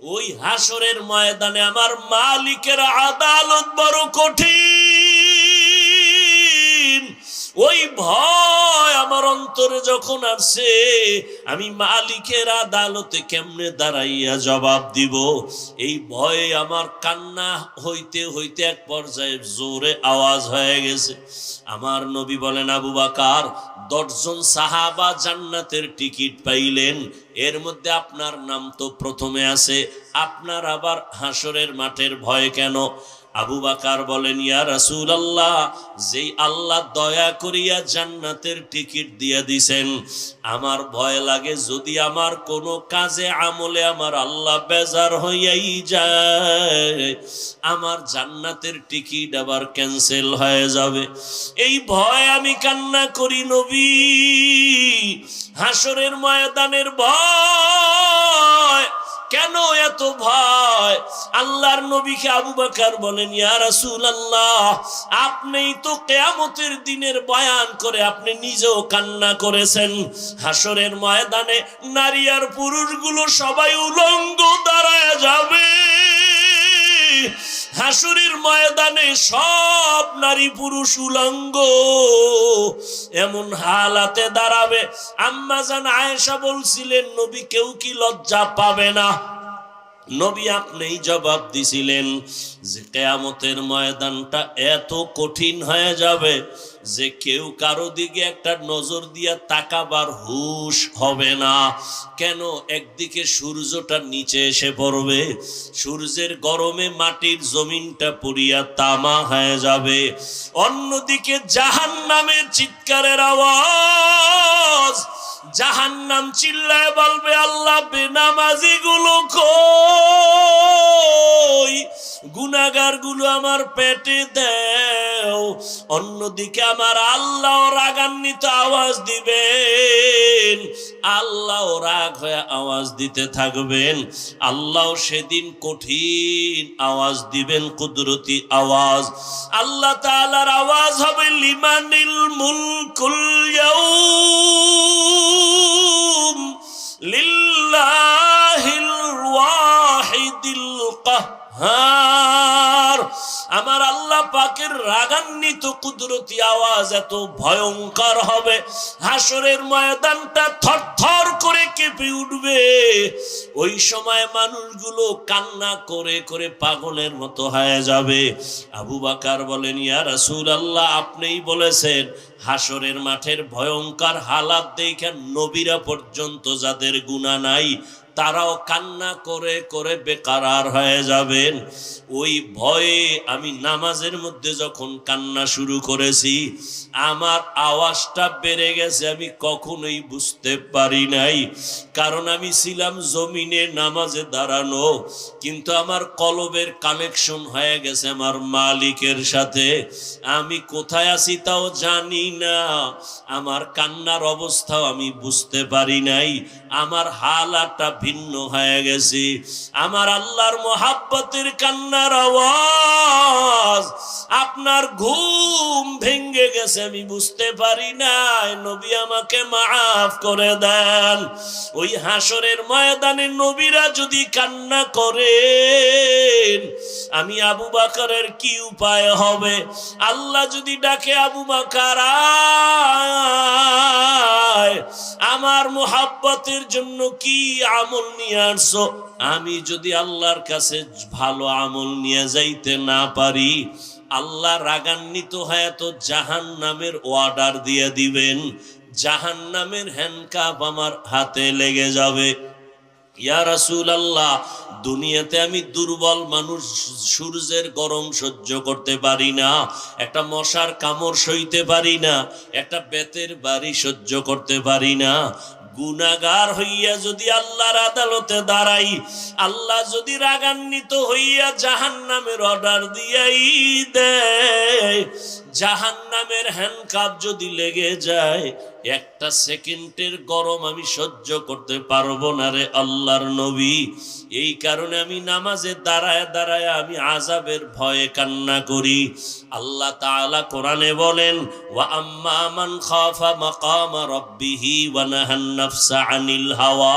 ওই হাসরের ময়দানে আমার মালিকের আদালত বড় কঠিন। ওই ভয় আমার অন্তরে যখন আসছে, আমি মালিকের আদালতে কেমনে দাঁড়াইয়া জবাব দিব, এই ভয়ে আমার কান্না হইতে হইতে এক পর্যায়ে জোরে আওয়াজ হয়ে গেছে। আমার নবী বলেন, আবু বকর, 10 জন সাহাবা জান্নাতের টিকিট পাইলেন, এর মধ্যে আপনার নাম তো প্রথমে আছে, আপনার আবার হাসরের মাঠের ভয় কেন? আবু বকর বলেন, ইয়া রাসূলুল্লাহ, যেই আল্লাহ দয়া করিয়া জান্নাতের টিকিট দিয়া দিছেন, আমার ভয় লাগে যদি আমার কোনো কাজে আমলে আমার আল্লাহ বেজার হইয়াই যায়, আমার জান্নাতের টিকিট আবার ক্যান্সেল হয়ে যাবে। এই ভয় আমি কান্না করি নবী, হাসরের ময়দানের ভয়। কেন এত ভয়? আল্লাহর নবীকে আবু বকর বলেন, ইয়া রাসূলুল্লাহ, আপনিই তো কিয়ামতের দিনের বয়ান করে আপনি নিজেও কান্না করেছেন। হাসরের ময়দানে নারী আর পুরুষগুলো সবাই উলঙ্গ দাঁড়ায় যাবে। হাসরের ময়দানে সব নারী পুরুষ উলঙ্গ এমন হালাতে দাঁড়াবে। আম্মা জান আয়েশা বলছিলেন, নবী কেউ কি লজ্জা পাবে না? নবী আপনিই জবাব দিছিলেন যে কিয়ামতের ময়দানটা এত কঠিন হয়ে যাবে যে কেউ কারো দিকে একটা নজর দিয়া তাকাবার হুঁশ হবে না। কেন? একদিকে সূর্যটা নিচে এসে পড়বে, সূর্যের গরমে মাটির জমিনটা পুড়িয়া তামা হয়ে যাবে। অন্যদিকে জাহান্নামের চিৎকারের আওয়াজ, জাহান্নাম চিল্লায় বলবে, আল্লাহ বেনামাজি গুলো কই, গুনাহগার গুলো আমার পেটে দাও। অন্যদিকে আমার আল্লাহ রাগান্বিত আওয়াজ দিবেন, আল্লাহ রাগ হয়ে আওয়াজ দিতে থাকবেন। আল্লাহ সেদিন কঠিন আওয়াজ দিবেন, কুদরতি আওয়াজ। আল্লাহ তাআলার আওয়াজ হবে, লিমানিল মুলকুল ইয়াউম লিল্লাহিল ওয়াহিদিল কাহ্হার। আমার আল্লাহ পাকের রাগান্বিত কুদরতি আওয়াজ এত ভয়ঙ্কর হবে, হাসরের ময়দানটা থরথর করে কেঁপে উঠবে। ওই সময় মানুষগুলো কান্না করে করে পাগলের মতো হয়ে যাবে। আবু বকর বলেন, ইয়া রাসূলুল্লাহ, আপনিই বলেছেন হাসরের মাঠের ভয়ঙ্কর হালাত দেখে নবীরা পর্যন্ত যাদের গুনাহ নাই তারাও কান্না করে করে বেকারার হয়ে যাবেন। ওই ভয়ে আমি নামাজের মধ্যে যখন কান্না শুরু করেছি, আমার আওয়াজটা বেড়ে গেছে, আমি কখনোই বুঝতে পারি নাই। কারণ আমি ছিলাম জমিনে নামাজে দাঁড়ানো, কিন্তু আমার কলবের কানেকশন হয়ে গেছে আমার মালিকের সাথে। আমি কোথায় আছি তাও জানি না, আমার কান্নার অবস্থাও আমি বুঝতে পারি নাই, আমার হালাতটা ভিন্ন হয়ে গেছে। আমার আল্লাহর মোহাব্বতের কান্নার আওয়াজ, আপনার ঘুম ভেঙে গেছে, আমি বুঝতে পারি নাই। নবী আমাকে মাফ করে দেন। ওই হাসরের ময়দানে নবীরা যদি কান্না করেন, আমি আবু বকরের কি উপায় হবে? আল্লাহ যদি ডাকে, আবু বকর আয়, আমার মোহাব্বতের জন্য কি আমল নিয়ে আসছো? আমি যদি আল্লাহর কাছে ভালো আমল নিয়ে যাইতে না পারি, আল্লাহ রাগান্বিত হয়ে তো জাহান্নামের অর্ডার দিয়ে দিবেন, জাহান্নামের হ্যান্ডকাপ আমার হাতে লেগে যাবে। ইয়া রাসূলুল্লাহ, দুনিয়াতে আমি দুর্বল মানুষ, সূর্যের গরম সহ্য করতে পারি না, একটা মশার কামড় সইতে পারি না, একটা বেতের বাড়ি সহ্য করতে পারি না। গুনাহগার হইয়া যদি আল্লাহর আদালতে দাঁড়াই, আল্লাহ যদি রাগান্বিত হইয়া জাহান্নামের অর্ডার দিয়াই দেয়, জাহান্নামের হ্যান্ডকাপ যদি লেগে যায়, একটা সেকেন্ডের গরম আমি সহ্য করতে পারবো না রে আল্লাহর নবী। এই কারণে আমি নামাজে দাঁড়ায় দাঁড়ায় আমি আযাবের ভয়ে কান্না করি। আল্লাহ তাআলা কোরআনে বলেন, ওয়া আম্মা মান খাফা মাকামা রাব্বিহি ওয়া নাহান নাফসা আনিল হাওয়া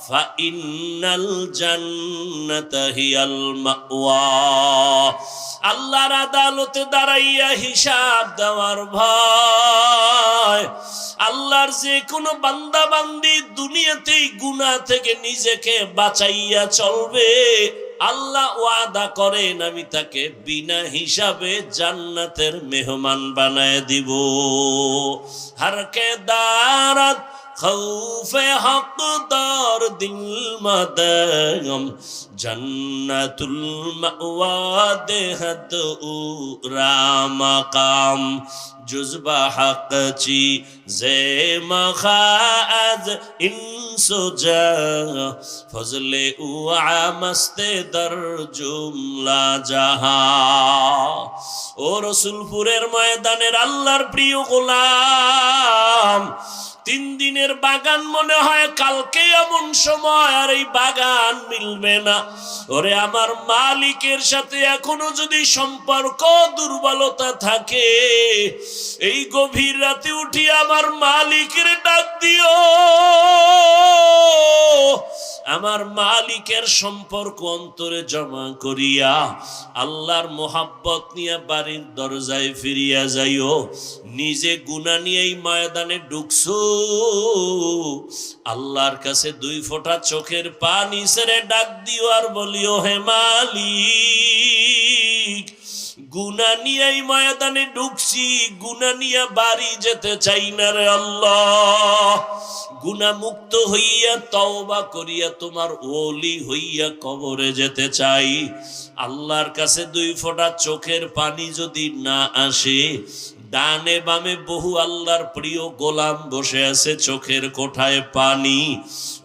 ফাইন্নাল জান্নাতা হিয়াল মাওয়া। আল্লাহর আদালতে দাঁড়াইয়া হিসাব দেওয়ার ভয়। আল্লাহর যে কোনো বান্দা বান্দি দুনিয়াতেই গুনাহ থেকে নিজেকে বাঁচাইয়া চলবে, আল্লাহ ওয়াদা করেন আমি তাকে বিনা হিসাবে জান্নাতের মেহমান বানায় দিব। হারকে দারাত খৌফে হকদার দিল মদগম জন্নতুল মাওয়া দেহদ উরা মাকাম জুজবা হক চি জে মখাজ ইনসুজা ফজলে উআ মস্তে দর জুমলা জাহা। ও রসুলপুরের ময়দানের আল্লাহর প্রিয় গোলাম, 3 দিনের বাগান মনে হয় কালকে এমন সময় আর এই বাগান মিলবে না। ওরে আমার মালিকের সাথে এখনো যদি সম্পর্ক দুর্বলতা থাকে, এই গভীর রাতে উঠি আমার মালিকের ডাক দিও। আমার মালিকের সম্পর্ক অন্তরে জমা করিয়া আল্লাহর মোহাব্বত নিয়ে বাড়ির দরজায় ফিরিয়া যাইও। নিজে গুনাহ নিয়ে এই ময়দানে ঢুকছো, আল্লাহর কাছে 2 ফোঁটা চোখের পানি ছেড়ে ডাক দিও আর বলিও, হে মালিক, গুনাহ নিয়ে এই ময়দানে ঢুকছি, গুনাহ নিয়ে বাড়ি যেতে চাই না রে আল্লাহ। গুনাহ মুক্ত হইয়া তওবা করিয়া তোমার ওলি হইয়া কবরে যেতে চাই। আল্লাহর কাছে 2 ফোঁটা চোখের পানি যদি না আসে, ডানে বামে বহু আল্লাহর প্রিয় গোলাম বসে আছে চোখের কোঠায় পানি।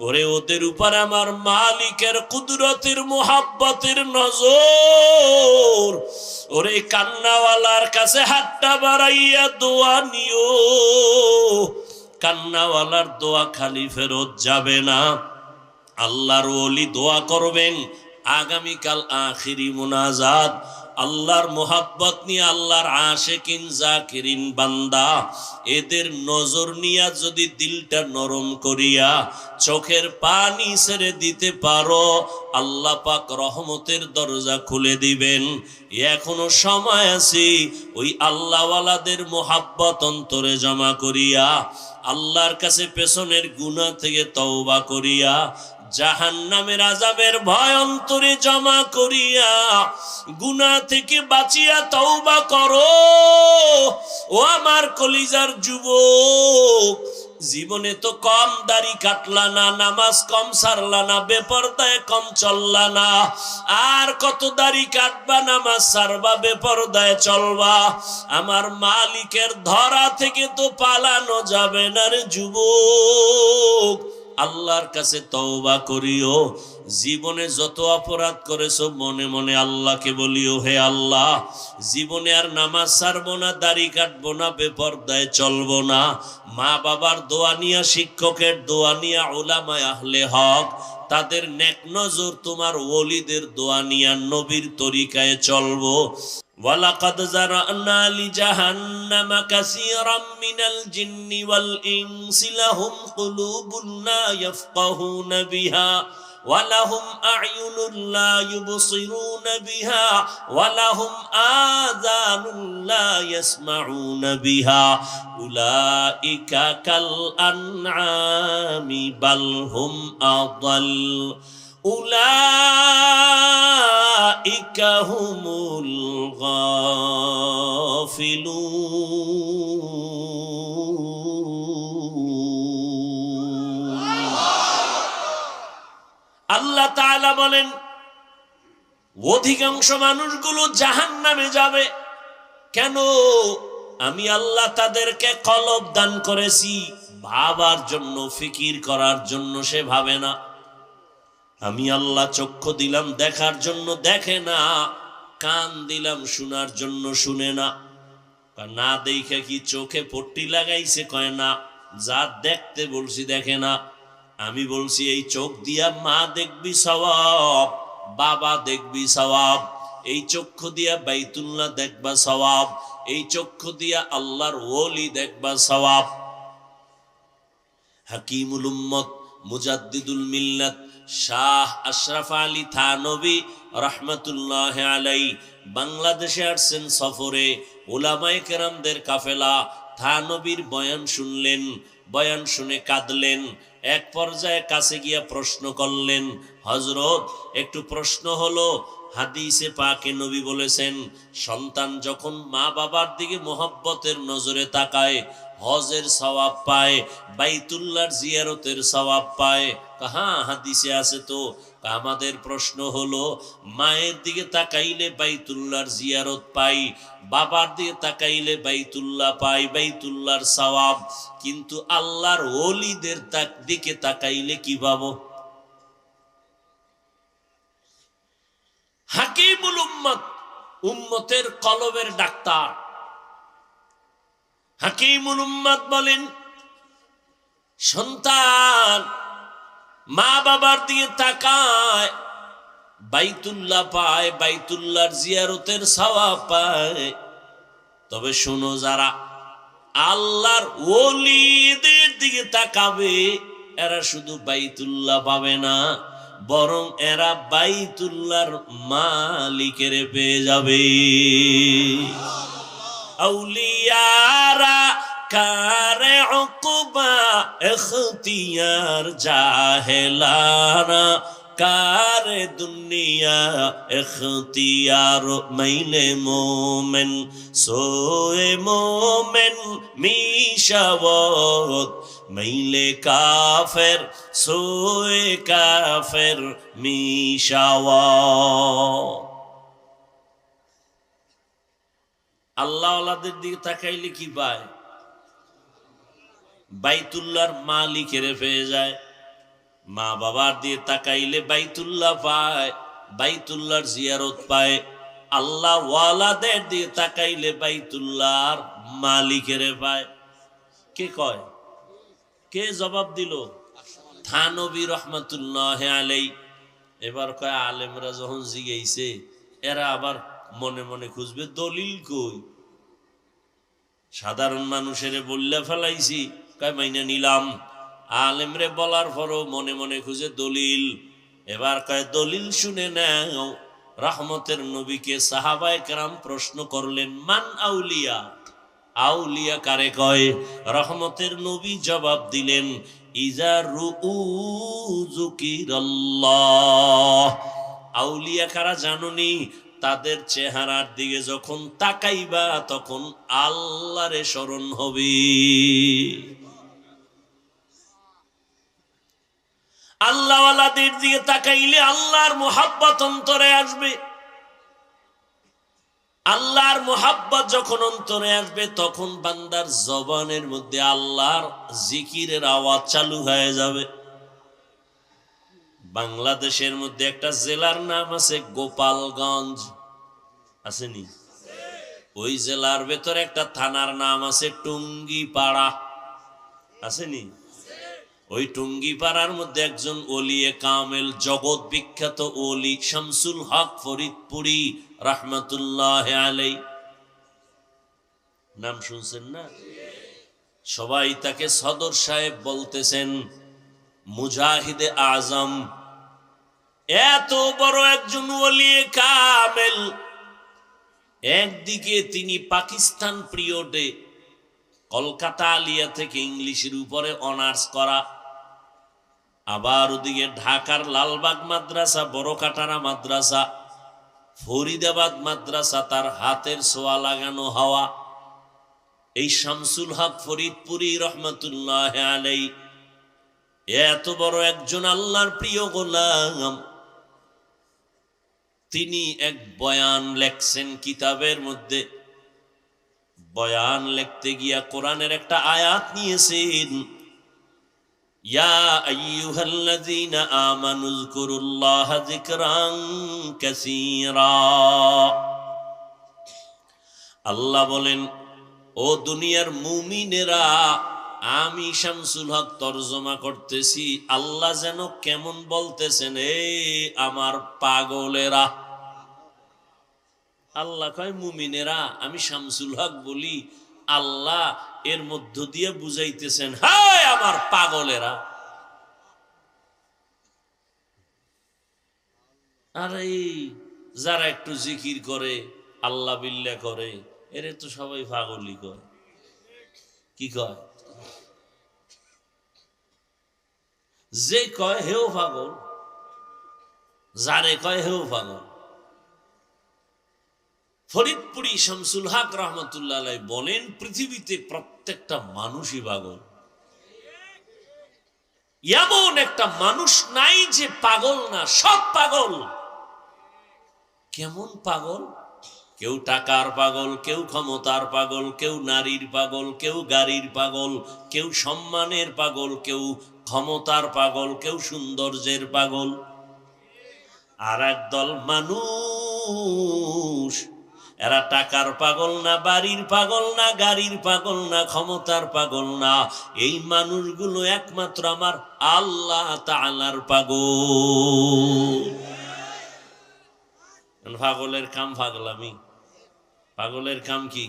ওরে ওদের উপর আমার মালিকের কুদরতের মোহাব্বতের নজর। ওরে কান্নাওয়ালার কাছে হাতটা বাড়াইয়া দোয়া নিও। কান্নাওয়ালার দোয়া খালি ফেরত যাবে না। আল্লাহর ওলি দোয়া করবেন, আগামীকাল আখিরি মুনাজাত। আল্লাহর মোহাব্বত নিয়ে আল্লাহর আশিকিন জাকিরিন বান্দা, এদের নজর নিয়া যদি দিলটা নরম করিয়া চোখের পানি ছেড়ে দিতে পারো, আল্লাহ পাক রহমতের দরজা খুলে দিবেন। এখনো সময় আছে। ওই আল্লাহওয়ালাদের মোহাব্বত অন্তরে জমা করিয়া আল্লাহর কাছে পেছনের গুনাহ থেকে তওবা করিয়া জাহান্নামের আযাবের ভয় অন্তরে জমা করিয়া গুনাহ থেকে বাঁচিয়া তওবা করো। ও আমার কলিজার যুবক, জীবনে তো কম দাড়ি কাটলা না, নামাজ কম সারলা না, বেপরদায় কম চললা না, আর কত দাড়ি কাটবা, নামাজ সারবা, বেপরদায় চলবা। আমার মালিকের ধরা থেকে তো পালানো যাবে না রে যুবক। আল্লাহর কাছে তওবা করিও। জীবনে যত অপরাধ করেছো মনে মনে আল্লাহকে বলিও, হে আল্লাহ, জীবনে আর নামাজ ছাড়বো না, দাড়ি কাটবো না, বেপরদায় চলবো না। মা বাবার দোয়া নিয়া, শিক্ষকের দোয়া নিয়া, উলামায়ে আহলে হক তাদের নেক নজর, তোমার ওলিদের দোয়া নিয়া নবীর তরিকায় চলবো। ওয়ালাকাদ যারানা লিজাহান্নামা কাসীরাম মিনাল জিন্নি ওয়াল ইনসি লাহুম কুলুবুন লা ইয়াফকাহুনা বিহা ওয়ালাহুম আ'য়ুনুন লা ইউবসিরুনা বিহা ওয়ালাহুম আযানুন লা ইয়াসমাউনা বিহা উলাইকা কাল আনআমি বাল হুম আদাল উলাইকা হুমুল গাফিলুন। আল্লাহ তাআলা বলেন, অধিকাংশ মানুষগুলো জাহান্নামে যাবে। কেন? আমি আল্লাহ তাদেরকে কলব দান করেছি, ভাবার জন্য, ফিকির করার জন্য সে ভাবে না। আমি আল্লাহ চক্ষু দিলাম দেখার জন্য দেখে না, কান দিলাম শোনার জন্য শুনে না। না দেখে কি চোখে পট্টি লাগাইছে? কয় না, যা দেখতে বলছি দেখে না। আমি বলছি এই চোখ দিয়া মা দেখবি সওয়াব, বাবা দেখবি সওয়াব, এই চক্ষু দিয়া বাইতুল্লাহ দেখবা সওয়াব, এই চক্ষু দিয়া আল্লাহর ওলি দেখবা সওয়াব। হাকিমুল উম্মত মুজাদ্দিদুল মিল্লাত শাহ আশরাফ আলী থানবী রহমতুল্লাহ আলাই বাংলাদেশে আসছেন সফরে। উলামায়ে কেরামদের কাফেলা থানবীর বয়ান শুনলেন, বয়ান শুনে কাঁদলেন। এক পর্যায়ে কাছে গিয়া প্রশ্ন করলেন, হযরত একটু প্রশ্ন হলো, হাদিসে পাকে নবী বলেছেন সন্তান যখন মা বাবার দিকে মোহাব্বতের নজরে তাকায় হজের সওয়াব পায়, বাইতুল্লাহর জিয়ারতের সওয়াব পায়। হ্যাঁ, হাদিসে আছে তো। আমাদের প্রশ্ন হলো, মায়ের দিকে তাকাইলে বাইতুল্লাহর জিয়ারত পাই, বাবার দিকে তাকাইলে বাইতুল্লাহ পাই, বাইতুল্লাহর সওয়াব, কিন্তু আল্লাহর ওলিদের দিকে তাকাইলে কি পাবো? হাকিমুল উম্মত, উম্মতের কলবের ডাক্তার হাকিমুল উম্মত বলেন, সন্তান মা বাবার দিকে তাকায় বাইতুল্লাহ পায়, বাইতুল্লাহর জিয়ারতের সওয়াব পায়। তবে শোনো, যারা আল্লাহর ওলিদের দিকে তাকাবে এরা শুধু বাইতুল্লাহ পাবে না, বরং এরা বাইতুল্লাহর মালিকের পেয়ে যাবে। আউলিয়ারা কারে উকবা ইখতিয়ার, জাহেলারা কারে দুনিয়া ইখতিয়ার। মাইলে মোমেন সোয়ে মোমেন মিশাওয়াত, মাইলে কাফের সোয়ে কাফের মিশাওয়াত। আল্লাহ ওয়ালাদের দিকে তাকাইলে কি পায়? বাইতুল্লাহর মালিকের পেয়ে যায়। মা বাবার দিয়ে তাকাইলে বাইতুল্লাহ পায়, বাইতুল্লাহর জিয়ারত পায়। আল্লাহ ওয়ালাদের দিয়ে তাকাইলে বাইতুল্লাহর মালিকের পায়। কে কয়? কে জবাব দিল? থানবী রহমতুল্লাহ আলাই। এবার কয় আলেমরা যখন জিগাইছে, এরা আবার মনে মনে খুঁজবে দলিল কই। সাধারণ মানুষের বললে ফেলাইছি, কয় মাইনা নিলাম। আলেমরে বলার পরও মনে মনে খুঁজে দলিল। এবার কয় দলিল শুনে নাও। রহমতের নবীকে সাহাবায়ে কেরাম প্রশ্ন করলেন, মান আউলিয়া, আউলিয়া কারে কয়? রহমতের নবী জবাব দিলেন, ইজা রুউ যুকিরাল্লাহ। আউলিয়া কারা জানোনি? তাদের চেহারার দিকে যখন তাকাইবা তখন আল্লাহরে স্মরণ হবে। আল্লাহ ওয়ালাদের দিকে তাকাইলে আল্লাহর মুহাব্বত অন্তরে আসবে। আল্লাহর মুহাব্বত যখন অন্তরে আসবে তখন বান্দার জবানের মধ্যে আল্লাহর জিকিরের আওয়াজ চালু হয়ে যাবে। বাংলাদেশের মধ্যে একটা জেলার নাম আছে গোপালগঞ্জ, আসেনি? ওই জেলার ভেতরে একটা থানার নাম আছে টুঙ্গিপাড়া, আসেনি? ওই টুঙ্গিপাড়ার মধ্যে একজন ওলিয়ে কামেল, জগৎ বিখ্যাত ওলি শামসুল হক ফরিদপুরি রহমতুল্লাহ আলাই। নাম শুনছেন না? সবাই তাকে সদর সাহেব বলতেছেন, মুজাহিদে আজম। এত বড় একজন ওলিয়ে কামেল, একদিকে তিনি পাকিস্তান পিরিয়ডে কলকাতা আলিয়া থেকে ইংলিশের উপরে অনার্স করা, আবার ওদিকে ঢাকার লালবাগ মাদ্রাসা, বড়কাটারা মাদ্রাসা, ফরিদাবাদ মাদ্রাসা তার হাতের ছোঁয়া লাগানো হওয়া। এই শামসুল হক ফরিদপুরি রহমতুল্লাহ আলাই এত বড় একজন আল্লাহর প্রিয় গোলাম, তিনি এক বয়ান লেখছেন কিতাবের মধ্যে। বয়ান লিখতে গিয়া কোরআনের একটা আয়াত নিয়েছেন, ইয়া আইয়ুহাল্লাযীনা আমানু যকুরুল্লাহা যিকরান কাসীরা। আল্লাহ বলেন, ও দুনিয়ার মুমিনেরা, আমি শামসুল হক তরজমা করতেছি, আল্লাহ যেন কেমন বলতেছেন, এ আমার পাগলেরা। আল্লাহ কয় মুমিনেরা, আমি শামসুল হক বলি, আল্লাহ এর মধ্য দিয়ে বুঝাইতেছেন, হায় আমার পাগলেরা। আর এই যারা একটু জিকির করে, আল্লাহ বিল্লাহ করে, এর তো সবাই পাগলই কয়। কি কয়? যে কয় হেও পাগল, যারে কয় হেও পাগল। ফরিদপুরি শামসুল হক রহমতুল্লাহ আলাইহি বলেন, পৃথিবীতে প্রত্যেকটা মানুষই পাগল। এমন একটা মানুষ নাই যে পাগল না, সব পাগল। কেমন পাগল? কেউ টাকার পাগল, কেউ ক্ষমতার পাগল, কেউ নারীর পাগল, কেউ গাড়ির পাগল, কেউ সম্মানের পাগল, কেউ ক্ষমতার পাগল, কেউ সৌন্দর্যের পাগল। আর একদল মানুষ, এরা টাকার পাগল না, বাড়ির পাগল না, গাড়ির পাগল না, ক্ষমতার পাগল না। এই মানুষগুলো একমাত্র আমার আল্লাহ তাআলার পাগল। পাগলের কাম পাগলামি। পাগলের কাম কি?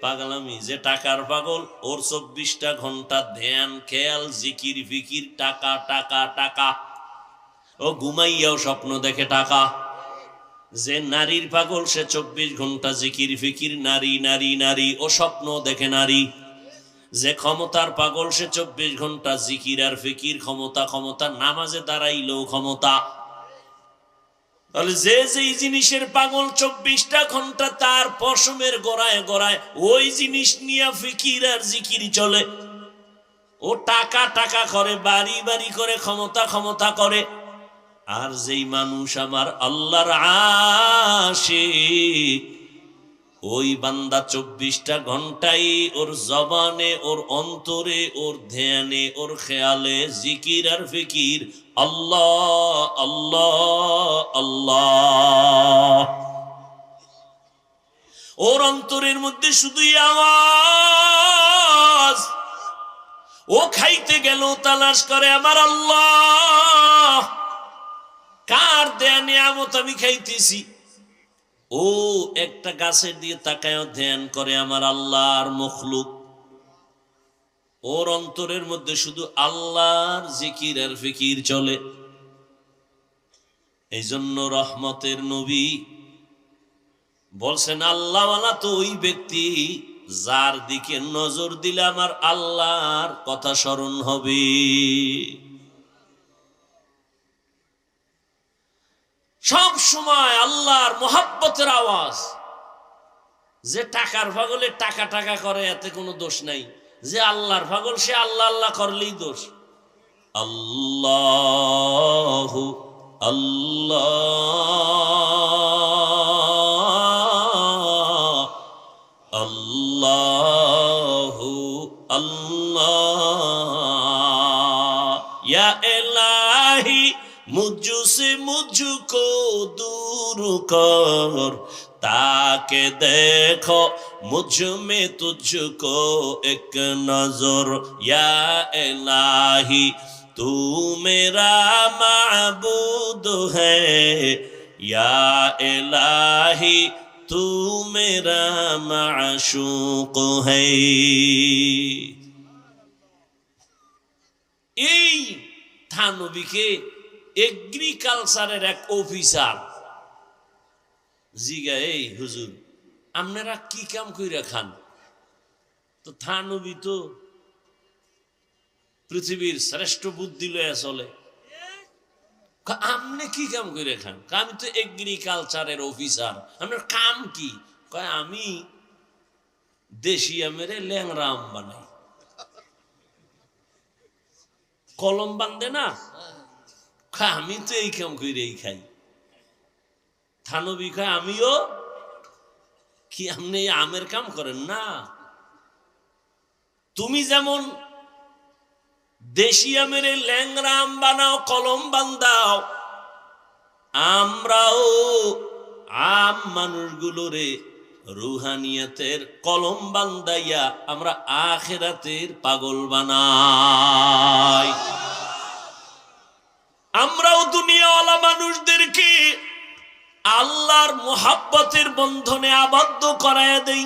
পাগলামি। যে টাকার পাগল, ওর 24টা ঘন্টা ধ্যান, খেয়াল, জিকির ফিকির, টাকা টাকা টাকা। ও ঘুমাইয়াও স্বপ্ন দেখে টাকা। যে নারীর পাগল, সে 24 ঘন্টা জিকির ফিকির, নারী নারী নারী, ও স্বপ্ন দেখে নারী। যে ক্ষমতার পাগল, সে 24 ঘন্টা জিকির আর ফিকির, ক্ষমতা ক্ষমতা, নামাজে দাঁড়াইলেও ক্ষমতা। তাহলে যে যেই জিনিসের পাগল, 24টা ঘন্টা তার পশমের গড়ায় গড়ায় ওই জিনিস নিয়ে ফিকির আর জিকির চলে। ও টাকা টাকা করে, বাড়ি বাড়ি করে, ক্ষমতা ক্ষমতা করে। আর যেই মানুষ আমার আল্লাহর আশিক, ওই বান্দা 24টা ঘন্টাই ওর জবানে, ওর অন্তরে, ওর ধ্যানে, ওর খেয়ালে জিকির আর ফিকির, আল্লাহ আল্লাহ আল্লাহ। ওর অন্তরের মধ্যে শুধুই আওয়াজ। ও খাইতে গেল তালাশ করে আমার আল্লাহ কার দেয়া নিয়ামত আমি খাইতেছি। ও একটা গাছের দিয়ে তাকায় ধ্যান করে আমার আল্লাহর মখলুক। ওর অন্তরের মধ্যে শুধু আল্লাহর জিকির আর ফিকির চলে। এই জন্য রহমতের নবী বলছেন, আল্লাহওয়ালা তো ওই ব্যক্তি যার দিকে নজর দিলে আমার আল্লাহর কথা স্মরণ হবে। সব সময় আল্লাহর মোহাব্বতের আওয়াজ। যে টাকার পাগলে টাকা টাকা করে, এতে কোনো দোষ নাই। যে আল্লাহর পাগল, সে আল্লাহ আল্লাহ করলেই দোষ। আল্লাহ আল্লাহ আল্লাহ আল্লাহ, ইয়া ইলাহি मुझसे मुझको दूर कर, ताके देखो मुझ में तुझको एक नजर, या इलाही तू मेरा माबूद है, या इलाही तू मेरा माशूक है। এই থানবীকে এগ্রিকালচারের এক অফিসার জিগা, এই হুজুর আপনারা কি কাম কইরা খান? তো থানবী তো পৃথিবীর শ্রেষ্ঠ বুদ্ধি লয়ে চলে। আপনি কি কাম কইরা খান? আমি তো এগ্রিকালচারের অফিসার। আপনার কাম কি? কয় আমি দেশি আমের ল্যাংরা আম বানাই। কলম বান্ধে না, আমি তো এই কাম করেই খাই। থানবী খায় আমিও কি? আপনি আমের কাম করেন না? তুমি যেমন দেশি আমের ল্যাংরা আম বানাও, কলম বান্ধাও, আমরাও আম মানুষগুলোরে রুহানিয়তের কলম বান্দাইয়া আমরা আখিরাতের পাগল বানাই। আমরাও দুনিয়াওয়ালা মানুষদেরকে আল্লাহর মুহাব্বতের বন্ধনে আবদ্ধ করায় দেই।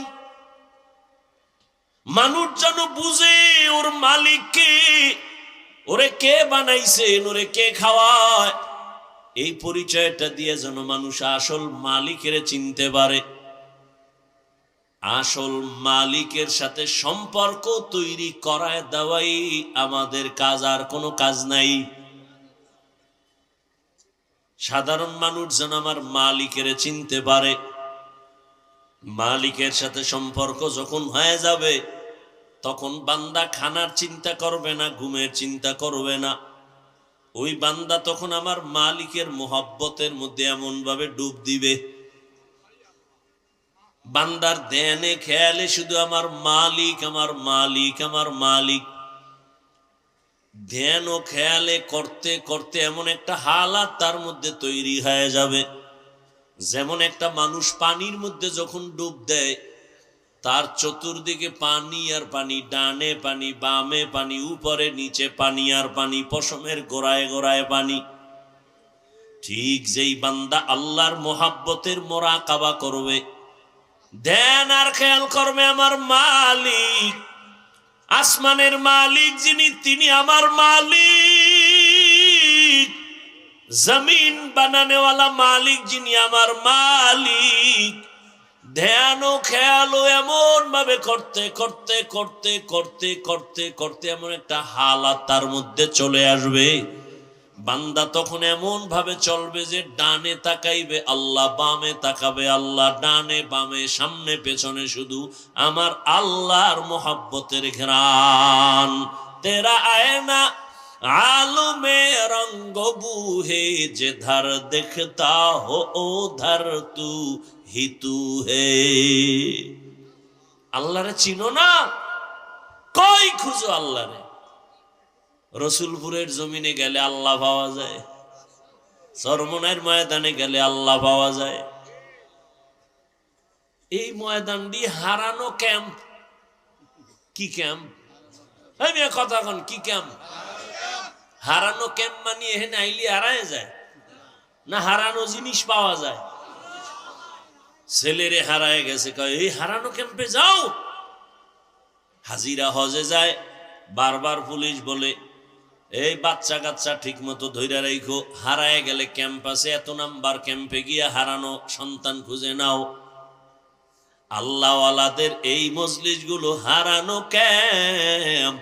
মানুষ যেন বুঝে ওর মালিককে, ওরে কে বানাইছেন, ওরে কে খাওয়ায়, এই পরিচয়টা দিয়ে যেন মানুষ আসল মালিকের চিনতে পারে। আসল মালিকের সাথে সম্পর্ক তৈরি করায় দেওয়াই আমাদের কাজ, আর কোনো কাজ নাই। সাধারণ মানুষ যেন আমার মালিকের চিনতে পারে। মালিকের সাথে সম্পর্ক যখন হয়ে যাবে, তখন বান্দা খানার চিন্তা করবে না, ঘুমের চিন্তা করবে না। ওই বান্দা তখন আমার মালিকের মোহাব্বতের মধ্যে এমন ভাবে ডুব দিবে, বান্দার ধ্যানে খেয়ালে শুধু আমার মালিক, আমার মালিক, আমার মালিক। ধ্যান ও খেয়ালে করতে করতে এমন একটা হালাত তার মধ্যে তৈরি হয়ে যাবে, যেমন একটা মানুষ পানির মধ্যে যখন ডুব দেয়, তার চতুর্দিকে পানি আর পানি, ডানে পানি, বামে পানি, উপরে নিচে পানি আর পানি, পশমের গোড়ায় গোড়ায় পানি। ঠিক যেই বান্দা আল্লাহর মোহাব্বতের মোরাকাবা করবে, ধ্যান আর খেয়াল করবে আমার মালিক, আসমানের মালিক যিনি, তিনি আমার মালিক, জমিন বানানেওয়ালা মালিক যিনি আমার মালিক। ধ্যান ও খেয়াল এমন ভাবে করতে করতে করতে করতে করতে করতে এমন একটা হালাত তার মধ্যে চলে আসবে, বান্দা তখন এমন ভাবে চলবে যে ডানে তাকাইবে আল্লাহ, বামে তাকাবে আল্লাহ, ডানে বামে সামনে পেছনে শুধু আমার আল্লাহর মোহাব্বতের ঘ্রাণ। তেরা আয়না आलू में रंग बूहे जिधर दिखता हो उधर तू ही तू है। আল্লাহ রে চিনো না, কই খুঁজো আল্লাহ রে। রসুলপুরের জমিনে গেলে আল্লাহ পাওয়া যায়, চরমনাইর ময়দানে গেলে আল্লাহ পাওয়া যায়। এই ময়দানটি হারানো ক্যাম্প। কি ক্যাম্প? আমি কথা এখন কি ক্যাম্প? হারানো ক্যাম্প মানে এখানে আইলি হারায় যায় না, হারানো জিনিস পাওয়া যায়। ছেলেরে হারায় গেছে, কয় এই হারানো ক্যাম্পে যাও। হাজিরা হজে যায়, বারবার পুলিশ বলে এই বাচ্চা কাচ্চা ঠিক মতো ধৈর্য রাখো, হারায় গেলে ক্যাম্প আছে, এত নাম্বার ক্যাম্পে গিয়া হারানো সন্তান খুঁজে নাও। আল্লাহওয়ালাদের এই মজলিস গুলো হারানো ক্যাম্প।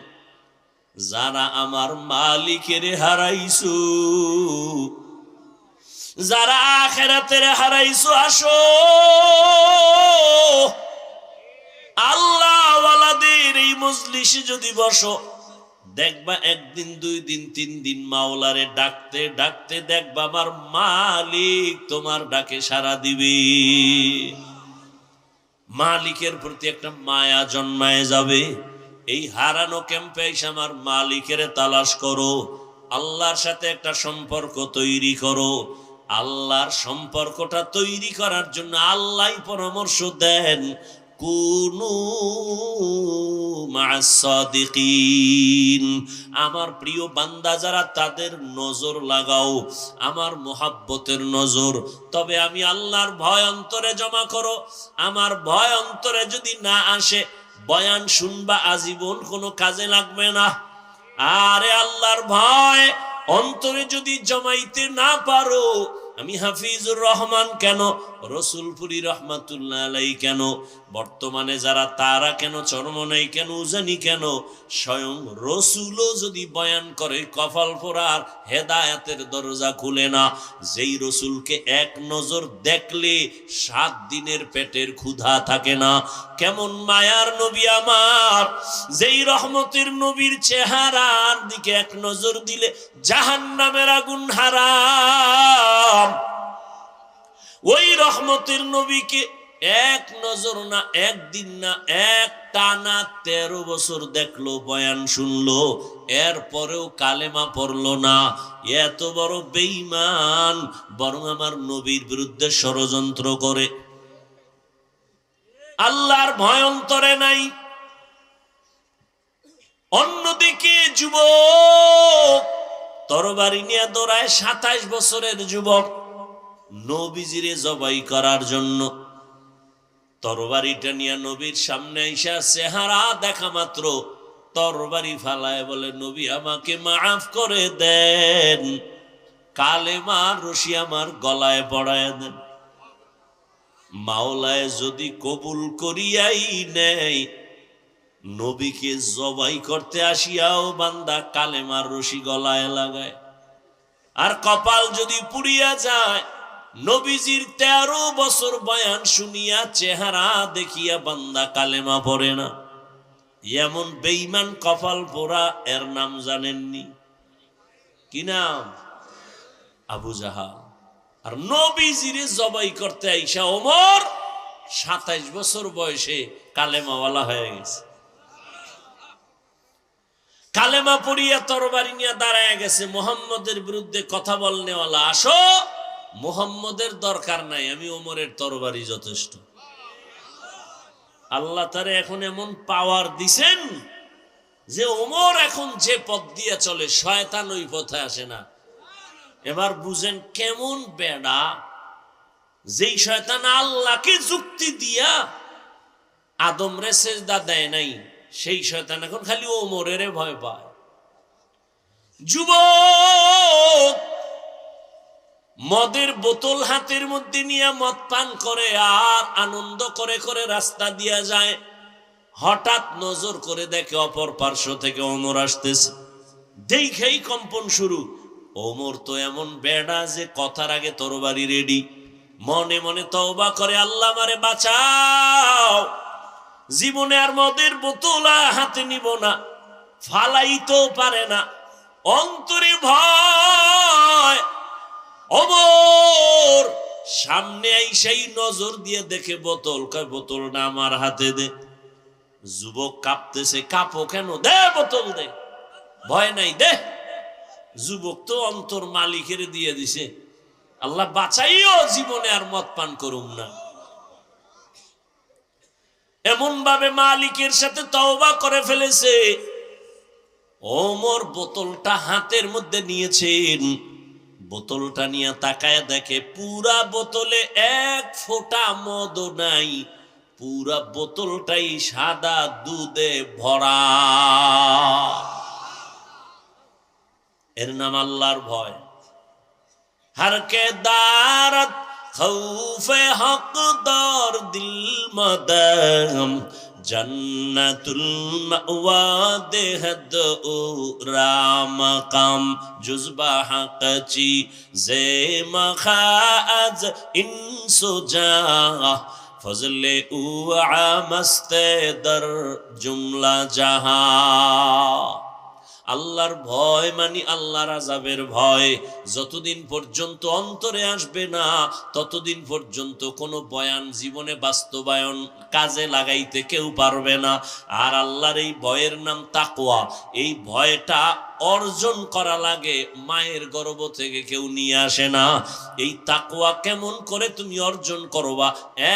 যারা আমার মালিকের হারাইছো, যারা আখিরাতের হারাইছো, আসো আল্লাহওয়ালাদের এই মজলিসে যদি বসো, দেখবা একদিন, দুই দিন, তিন দিন মাওলারে ডাকতে ডাকতে দেখবা আমার মালিক তোমার ডাকে সাড়া দিবে। মালিকের প্রতি একটা মায়া জন্মায় যাবে। এই হারানো ক্যাম্পে এসে আমার মালিকের তালাশ করো, আল্লাহর সাথে একটা সম্পর্ক তৈরি করো। আল্লাহর সম্পর্কটা তৈরি করার জন্য আল্লাহই পরামর্শ দেন, কুনু মা'আস সাদিকিন। আমার প্রিয় বান্দা যারা, তাদের নজর লাগাও, আমার মোহাব্বতের নজর। তবে আমি আল্লাহর ভয় অন্তরে জমা করো। আমার ভয় অন্তরে যদি না আসে, বয়ান শুনবা আজীবন কোনো কাজে লাগবে না। আরে আল্লাহর ভয় অন্তরে যদি জমাইতে না পারো, আমি হাফিজুর রহমান কেন, রসুলপুরি রহমাতুল্লাহ আলাইহি কেন, বর্তমানে যারা তারা কেন, চরমনাই কেন, উজানি কেন, স্বয়ং রসুলও যদি বয়ান করে, কপাল পোড়ার হেদায়েতের দরজা খুলে না। যেই রসুলকে এক নজর দেখলে 7 দিনের পেটের ক্ষুধা থাকে না। কেমন মায়ার নবী আমার, যেই রহমতের নবীর চেহারার দিকে এক নজর দিলে জাহান্নামের আগুন হারাম। ওই রহমতের নবীকে এক নজর না, একদিন না, এক টানা 13 বছর দেখলো, বয়ান শুনলো, এরপরেও কালেমা পড়লো না। এত বড় বেঈমান, বরং আমার নবীর বিরুদ্ধে ষড়যন্ত্র করে। আল্লাহর ভয় অন্তরে নাই। অন্যদিকে যুবক তরবারি নিয়ে দৌড়ায়, 27 বছরের যুবক নবীজিরে জবাই করার জন্য। তরবারিটা নিয়ে নবীর সামনে আইসা চেহারা দেখা মাত্র তরবারি ফালায় বলে, নবী আমাকে মাফ করে দেন, কালেমার রশি আমার গলায় পড়ায় দেন। মাওলায় যদি কবুল করিয়াই নেয়, নবীকে জবাই করতে আসিয়াও বান্দা কালেমার রশি গলায় লাগায়। আর কপাল যদি পুড়িয়া যায়, নবীজির 13 বছর বয়ান শুনিয়া চেহারা দেখিয়া বান্দা কালেমা পড়ে না। এমন বেঈমান কপাল পোড়া, এর নাম জানেননি? কি নাম? আবু জাহাল। আর নবীজিরে জবাই করতে আইসা ওমর 27 বছর বয়সে কালেমাওয়ালা হয়ে গেছে। কালেমা পড়িয়া তরবারি নিয়ে দাঁড়ায় গেছে, মুহাম্মদের বিরুদ্ধে কথা বলনেওয়ালা। আসো, মুহাম্মদের দরকার নাই, আমি ওমরের তরবারি যথেষ্ট। আল্লাহ তারে এখন এমন পাওয়ার দিছেন যে ওমর এখন যে পথ দিয়ে চলে, শয়তান ওই পথে আসে না। এবার বুঝেন কেমন বেড়া, যেই শয়তান আল্লাহকে যুক্তি দিয়া আদমরে সেজদা দেয় নাই, সেই শয়তান এখন খালি ওমরের ভয় পায়। যুবক মদের বোতল হাতের মধ্যে নিয়ে মদ পান করে আর আনন্দ করে করে রাস্তা দিয়া যায়। হঠাৎ নজর করে দেখে অপর পার্শ্ব থেকে ওমর আসতেছে। দেখেই কম্পন শুরু। ওমর তো এমন বেড়া যে কথার আগে তরবারি রেডি। মনে মনে তওবা করে, আল্লাহ আমারে বাঁচাও, জীবনে আর মদের বোতল হাতে নিব না। ফালাইতেও পারে না, অন্তরে ভয়। ওমর সামনে আইসাই নজর দিয়ে দেখে বোতল, কয় বোতলটা আমার হাতে দে। যুবক কাঁপতেছে, কাঁপো কেন? দে বোতল দে, ভয় নাই, দে। যুবক তো অন্তর মালিকের দিয়ে দিছে, আল্লাহ বাঁচাইও, জীবনে আর মদ পান করুম না। এমন ভাবে মালিকের সাথে তওবা করে ফেলেছে। ওমর বোতলটা হাতের মধ্যে নিয়েছেন, বোতলটা নিয়ে তাকায় দেখে পুরা বোতলে 1 ফোঁটা মদ নাই, পুরা বোতলটাই সাদা দুধে ভরা। এর নাম আল্লাহর ভয়। হরকে দারত খৌফে হক দর দিল মদম, জন্নতুল মাওয়া দেহদ ও রাম কাম জুজবা হকচি জে মখাজ ইনসুজা ফজলে উ আমস্তে দর জুমলা জাহা। আল্লাহর ভয় মানে আল্লাহর আযাবের ভয়। যতদিন পর্যন্ত অন্তরে আসবে না, ততদিন পর্যন্ত কোনো বয়ান জীবনে বাস্তবায়ন কাজে লাগাইতে কেউ পারবে না। আর আল্লাহর এই ভয়ের নাম তাকওয়া। এই ভয়টা অর্জন করা লাগে, মায়ের গর্ভ থেকে কেউ নিয়ে আসে না। এই তাকওয়া কেমন করে তুমি অর্জন করবা?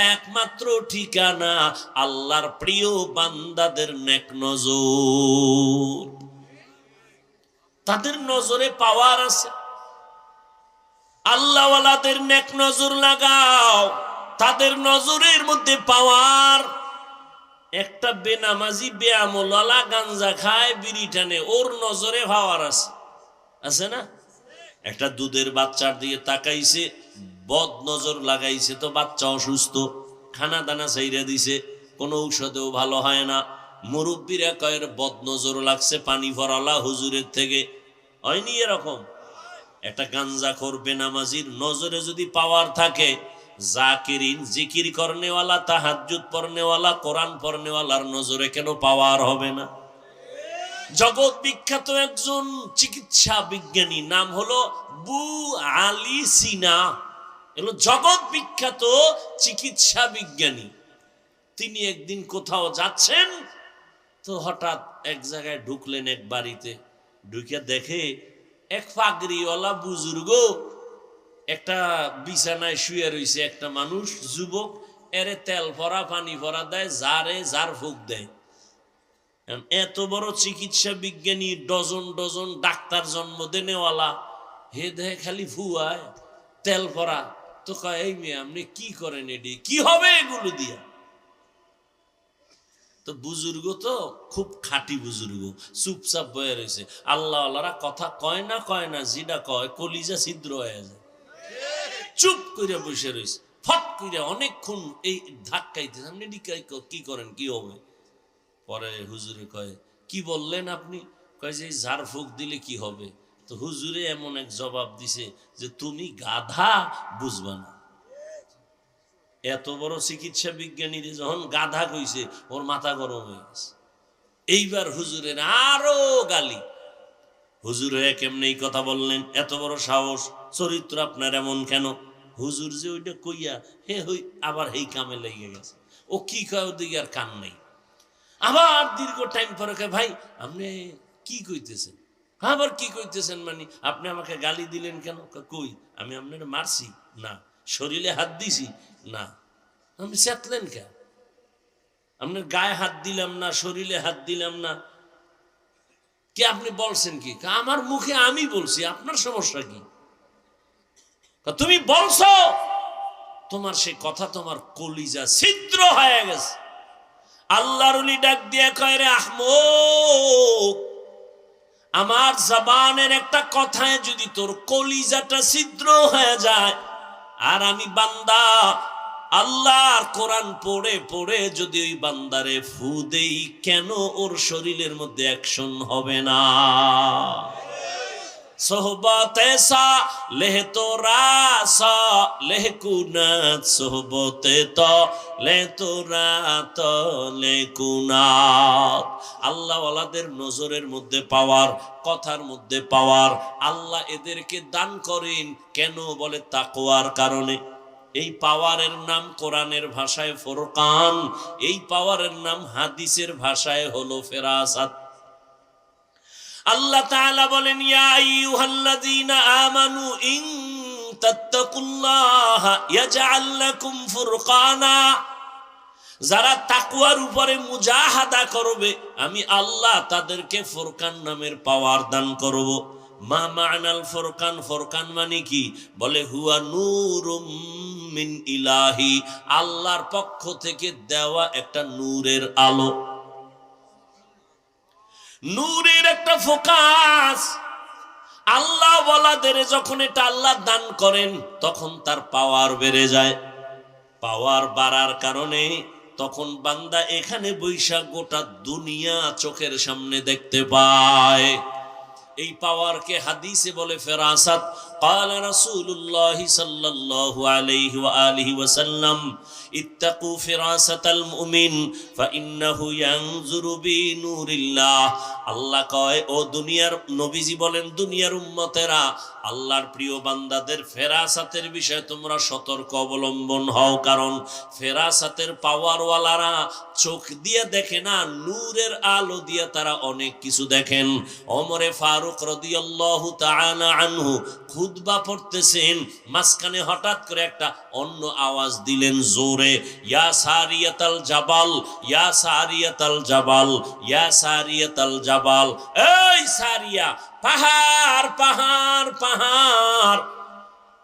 একমাত্র ঠিকানা আল্লাহর প্রিয় বান্দাদের নেক নজর। তাদের নজরে পাওয়ার আছে। আল্লাহওয়ালাদের নেক নজর লাগাও, তাদের নজরের মধ্যে পাওয়ার। একটা বেনামাজি বেআমলওয়ালা গাঞ্জা খায়, বিড়ি টানে, ওর নজরে পাওয়ার আছে, আছে না? একটা দুধের বাচ্চার দিকে তাকাইছে, বদ নজর লাগাইছে, তো বাচ্চা অসুস্থ, খানা দানা চাইরা দিছে, কোনো ঔষধেও ভালো হয় না। মুরব্বীরা কয়ের বদ নজর লাগছে পানি ভরালা হুজুরের থেকে, হয়নি এরকম? একটা গাঞ্জাখোর বেনামাজির নজরে যদি পাওয়ার থাকে, জাকিরিন জিকির করনেওয়ালা, তাহাজ্জুদ পড়নেওয়ালা, কোরআন পড়নেওয়ালার নজরে কেন পাওয়ার হবে না? জগৎ বিখ্যাত একজন চিকিৎসা বিজ্ঞানী, নাম হলো বু আলী সিনা। এগুলো জগৎ বিখ্যাত চিকিৎসা বিজ্ঞানী। তিনি একদিন কোথাও যাচ্ছেন, তো হঠাৎ এক জায়গায় ঢুকলেন, এক বাড়িতে ঢুকে দেখে এক পাগড়িওয়ালা বুজুর্গ একটা বিছানায় শুয়ে রয়েছে, একটা মানুষ যুবক এরে তেল ভরা পানি ভরা দেয়, যারে যার ফুক দেয়। এত বড় চিকিৎসা বিজ্ঞানী, ডজন ডজন ডাক্তার জন্ম দেনেওয়ালা, হে দেহে খালি ফুয়ায় তেল ভরা। তো কয় এই মেয়ে আপনি কি করেন, এডি কি হবে এগুলো দিয়া? তো বুজুর্গ তো খুব খাঁটি বুজুর্গ, চুপচাপ বয়ে রয়েছে। আল্লাহ আল্লাহরা কথা কয় না, যেটা কয় কলিজা ছিদ্র হয়ে যায়। চুপ করে বসে রয়েছে, ফট করে অনেকক্ষণ এই ধাক্কাইতে, আপনি কি করেন, কি হবে? পরে হুজুরে কয় কি বললেন আপনি? কয় যে ঝাড় ফুঁক দিলে কি হবে? তো হুজুরে এমন এক জবাব দিছে যে তুমি গাধা, বুঝবা না। এত বড় চিকিৎসা বিজ্ঞানীর যখন গাধা কইছে, ওর মাথা গরম হয়ে গেছে। এইবার হুজুরের আরো গালি। হুজুরে কেমনে এই কথা বললেন? এত বড় সাহস, চরিত্র আপনার এমন কেন? হুজুর যে ওইটা কইয়া হে হই আবার এই কামে লেগে গেছে। ও কি কয় ওদিকে আর কান নেই। আবার দীর্ঘ টাইম পরে কয় ভাই আপনি কি কইতেছেন? আবার কি কইতেছেন মানে আপনি আমাকে গালি দিলেন কেন? কই আমি আপনার মারছি না, শরীরে হাত দিছি না। আপনি চেতলেন কেন? আপনার গায়ে হাত দিলাম না, শরীরে হাত দিলাম না, কি আপনি বলছেন কি? আমার মুখে আমি বলছি, আপনার সমস্যা কি? তুমি বলছো, তোমার সে কথা তোমার কলিজা ছিদ্র হয়ে গেছে। আল্লাহর ওলি ডাক দিয়ে কয় রে আহমক, আমার জবানের একটা কথায় যদি তোর কলিজাটা ছিদ্র হয়ে যায়, আর আমি বান্দা আল্লাহর কোরআন পড়ে পড়ে যদি ওই বান্দারে ফু দেই, কেন ওর শরীরের মধ্যে অ্যাকশন হবে না? সোহবতে সা লেহ তোরা সা লেহ কুনাত, সোহবতে তো লে তোরা তো লে কুনাত। আল্লাহ ওয়ালাদের নজরের মধ্যে পাওয়ার, কথার মধ্যে পাওয়ার আল্লাহ এদেরকে দান করেন কেন? বলে তাকওয়ার কারণে। এই পাওয়ারের নাম কোরআনের ভাষায় ফুরকান, এই পাওয়ারের নাম হাদিসের ভাষায় হলো ফেরাসাত। আল্লাহ তাআলা বলেন ইয়া আইয়ুহাল্লাযীনা আমানু ইন তাত্তাকুল্লাহা ইয়াজআল লাকুম ফুরকানা, যারা তাকওয়ার উপরে মুজাহাদা করবে আমি আল্লাহ তাদেরকে ফুরকান নামের পাওয়ার দান করব। মা মা'নাল ফুরকান, ফুরকান মানে কি? বলে হুয়া নূরুম মিন ইলাহি, আল্লাহর পক্ষ থেকে দেওয়া একটা নূরের আলো, নূরের একটা ফোকাস। আল্লাহ ওয়ালাদের যখন এটা আল্লাহ দান করেন তখন তার পাওয়ার বেড়ে যায়। পাওয়ার বাড়ার কারণে তখন বান্দা এখানে বৈশা গোটা দুনিয়া চোখের সামনে দেখতে পায়। এই পাওয়ারকে হাদিসে বলে ফেরাসাত। قال رسول الله صلى الله عليه وآله وسلم اتقوا فراسة المؤمن فإنه ينظر بنور الله। আল্লাহ কয় ও দুনিয়ার নবীজি বলেন দুনিয়ার উম্মতেরা, আল্লাহর প্রিয় বান্দাদের ফেরাসাতের বিষয়ে তোমরা সতর্ক অবলম্বন হও, কারণ ফেরাসাতের পাওয়ারওয়ালারা চোখ দিয়ে দেখে না, নূরের আলো দিয়ে তারা অনেক কিছু দেখেন। ওমরে ফারুক রাদিয়াল্লাহু তাআলা আনহু খুতবা পড়তেছেন, মাঝখানে হঠাৎ করে একটা অন্য আওয়াজ দিলেন জোরে, ইয়া সারিয়াতাল জাবাল, ইয়া সারিয়াতাল জাবাল, ইয়া সারিয়াতাল জাবাল। এই সারিয়া, পাহাড় পাহাড় পাহাড়।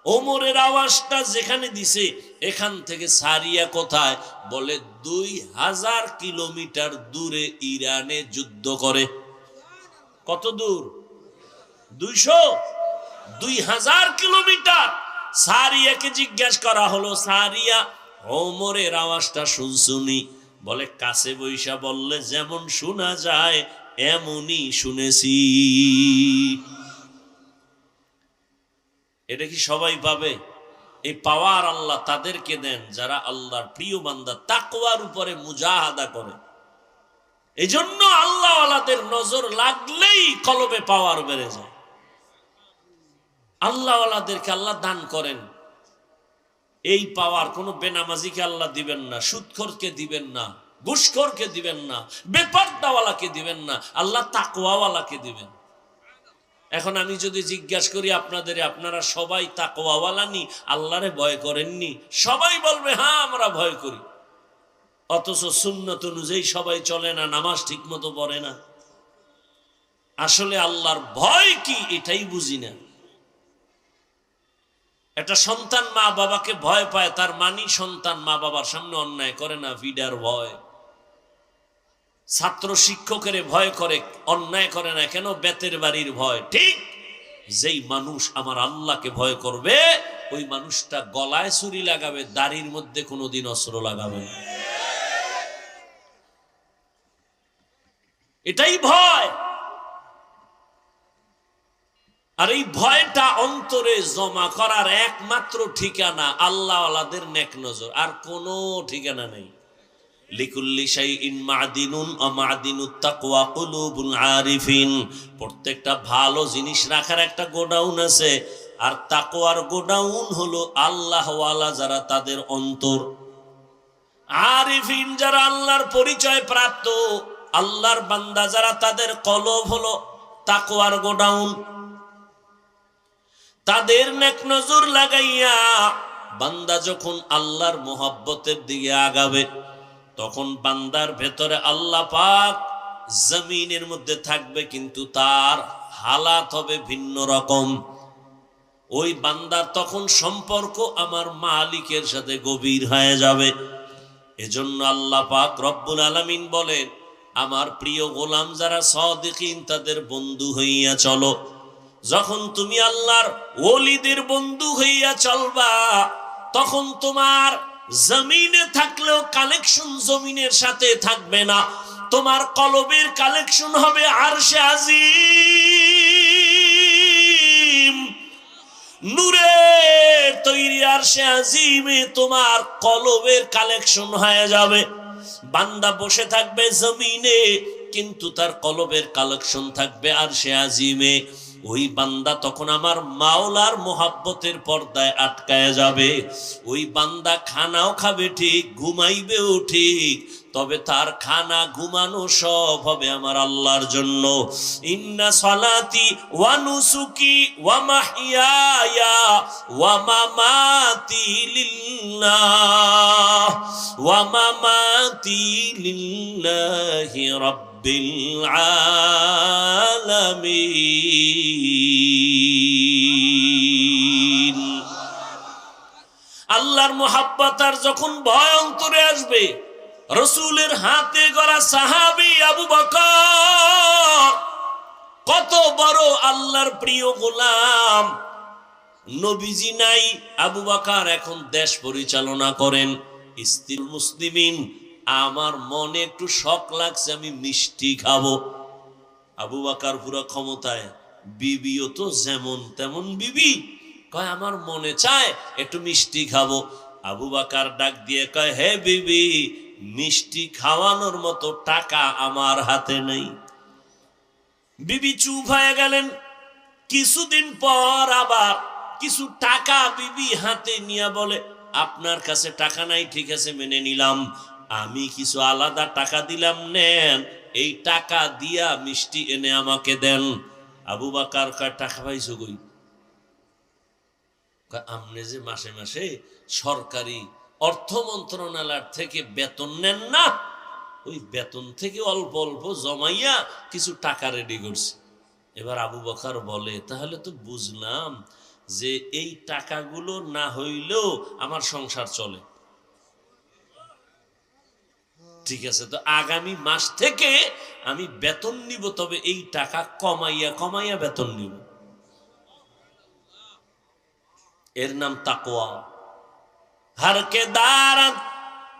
ওমরের আওয়াজটা যেখানে দিছে এখান থেকে সারিয়া কোথায়? বলে 2000 কিলোমিটার দূরে ইরানে যুদ্ধ করে। কত দূর? 2000 কিলোমিটার। সারিয়াকে জিজ্ঞাসা করা হলো, সারিয়া ওমরের আওয়াজটা শুনছুনি? বলে কাছে বৈশা বললে যেমন শোনা যায় এমনই শুনেছি। এটা কি সবাই পাবে? এই পাওয়ার আল্লাহ তাদেরকে দেন যারা আল্লাহর প্রিয় বান্দা, তাকওয়ার উপরে মুজাহাদা করে। এই জন্য আল্লাহ ওয়ালাদের নজর লাগলেই কলবে পাওয়ার বেড়ে যায়। আল্লাহ ওয়ালাদেরকে আল্লাহ দান করেন এই পাওয়ার। কোনো বেনামাজিকে আল্লাহ দিবেন না, সুদখোরকে দিবেন না, ঘুষখোরকে দিবেন না, বেপরদাওয়ালাকে দিবেন না, আল্লাহ তাকওয়াওয়ালাকে দিবেন। এখন আমি যদি জিজ্ঞাসা করি আপনাদের, আপনারা সবাই তাকওয়াওয়ালা নি, আল্লাহরে ভয় করেননি? সবাই বলবে হ্যাঁ আমরা ভয় করি। অথচ সুন্নত অনুযায়ী সবাই চলে না, নামাজ ঠিক মতো পড়ে না। আসলে আল্লাহর ভয় কি এটাই বুঝি না। একটা সন্তান মা বাবাকে ভয় পায়, তার মানি সন্তান মা বাবার সামনে অন্যায় করে না, ফিডার ভয়। ছাত্র শিক্ষকের ভয় করে, অন্যায় করে না কেন? বেতের বাড়ির ভয়। ঠিক যেই মানুষ আমার আল্লাহকে ভয় করবে, ওই মানুষটা গলায় ছুরি লাগাবে, দাড়ির মধ্যে কোনোদিন অস্ত্র লাগাবে না। এটাই ভয়। আর এই ভয়টা অন্তরে জমা করার একমাত্র ঠিকানা আল্লাহওয়ালাদের নেক নজর, আর কোনো ঠিকানা নেই। লিকুল্লি শাইইন মাদিনুন ওয়া মাদিনুত তাকওয়া কুলুবুল আরিফিন। প্রত্যেকটা ভালো জিনিস রাখার একটা গোডাউন আছে, আর তাকওয়ার গোডাউন হলো আল্লাহওয়ালা যারা, তাদের অন্তর। আরিফিন যারা আল্লাহর পরিচয় প্রাপ্ত, আল্লাহর বান্দা যারা, তাদের কলব হলো তাকওয়ার গোডাউন। তাদের নেক নজর লাগাইয়া বান্দা যখন আল্লাহর মোহাব্বতের দিকে আগাবে, তখন বান্দার ভেতরে আল্লাহ পাক জমিনের মধ্যে থাকবে, কিন্তু তার হালাত হবে ভিন্ন রকম। ওই বান্দার তখন সম্পর্ক আমার মালিকের সাথে গভীর হয়ে যাবে। এজন্য আল্লাহ পাক রব্বুল আলামিন বলেন, আমার প্রিয় গোলাম যারা সাদিকিন, তাদের বন্ধু হইয়া চলো। যখন তুমি আল্লাহর ওলিদের বন্ধু হইয়া চলবা, তখন তোমার জমিনে থাকলেও কালেকশন জমিনের সাথে থাকবে না, তোমার কলবের কালেকশন হবে আরশে আজিম। নূরের তৈরি আরশে আজিমে তোমার কলবের কালেকশন হয়ে যাবে। বান্দা বসে থাকবে জমিনে, কিন্তু তার কলবের কালেকশন থাকবে আরশে আজিমে। ওই বান্দা তখন আমার মাওলার মোহাব্বতের পর্দায় আটকায় যাবে। ওই বান্দা খানাও খাবে ঠিক, ঘুমাইবেও ঠিক, তবে তার খানা ঘুমানো সব হবে আমার আল্লাহর জন্য। ইন্না সালাতি ওয়া নুসুকি ওয়া মাহইয়ায়া ওয়া মামাতি লিল্লাহ ওয়া মামাতি লিল্লাহি রাব্বিল আলামিন। আল্লাহর মোহাব্বত আর যখন ভয় অন্তরে আসবে, রসুলের হাতে গড়া সাহাবী আবু বকর কত বড় আল্লাহর প্রিয় গোলাম। নবীজি নাই, আবু বকর এখন দেশ পরিচালনা করেন। ইস্তিল মুসলিমিন, আমার মনে একটু শখ লাগছে, আমি মিষ্টি খাবো। আবু বকর পুরো ক্ষমতায়, বিবিও তো যেমন তেমন বিবি, কয় আমার মনে চায় একটু মিষ্টি খাবো। আবু বকর ডাক দিয়ে কয়, হে বিবি, মিষ্টি খাওয়ানোর মতো টাকা আমার হাতে নেই। বিবি চুপ হয়ে গেলেন। কিছুদিন পর আবার কিছু টাকা বিবি হাতে নিয়ে বলে, আপনার কাছে টাকা নাই, ঠিক আছে মেনে নিলাম, আমি কিছু আলাদা টাকা দিলাম, নেন, এই টাকা দিয়া মিষ্টি এনে আমাকে দেন। আবু বকর কয়, টাকা পাইছো কই? আপনি যে মাসে মাসে সরকারি অর্থ মন্ত্রণালয় থেকে বেতন নেন না, ওই বেতন থেকে অল্প অল্প জমাইয়া কিছু টাকা রেডি করছি। এবার আবু বকর বলে, তাহলে তো বুঝলাম যে এই টাকাগুলো না হইলেও আমার সংসার চলে। ঠিক আছে, তো আগামী মাস থেকে আমি বেতন নিব, তবে এই টাকা কমাইয়া কমাইয়া বেতন নিব। এর নাম তাকওয়া। হরকে দারাত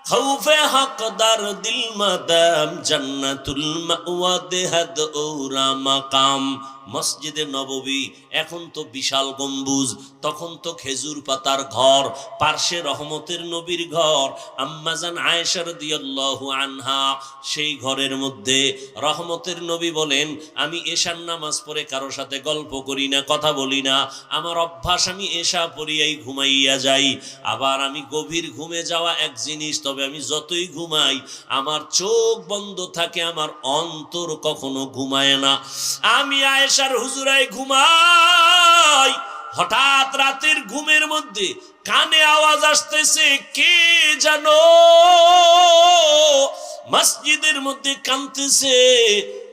খৌফে হকদার দিল মাদাম জান্নাতুল মাওয়া দেহাদ ওরা মাকাম। মসজিদে নববী এখন তো বিশাল গম্বুজ, তখন তো খেজুর পাতার ঘর, পার্শ্বে রহমতের নবীর ঘর। আম্মাজান আয়েশা রাদিয়াল্লাহু আনহা, সেই ঘরের মধ্যে রহমতের নবী বলেন, আমি এশার নামাজ পড়ে কারোর সাথে গল্প করি না, কথা বলি না, আমার অভ্যাস, আমি এশা পড়িয়াই ঘুমাইয়া যাই। আবার আমি গভীর ঘুমে যাওয়া এক জিনিস, তবে আমি যতই ঘুমাই আমার চোখ বন্ধ থাকে, আমার অন্তর কখনো ঘুমায় না। আমি আয়েশা আয়েশার হুজুরায় ঘুমায়, হঠাৎ রাতের ঘুমের মধ্যে কানে আওয়াজ আসতেছে, কে জানো মসজিদের মধ্যে কাঁদতেছে।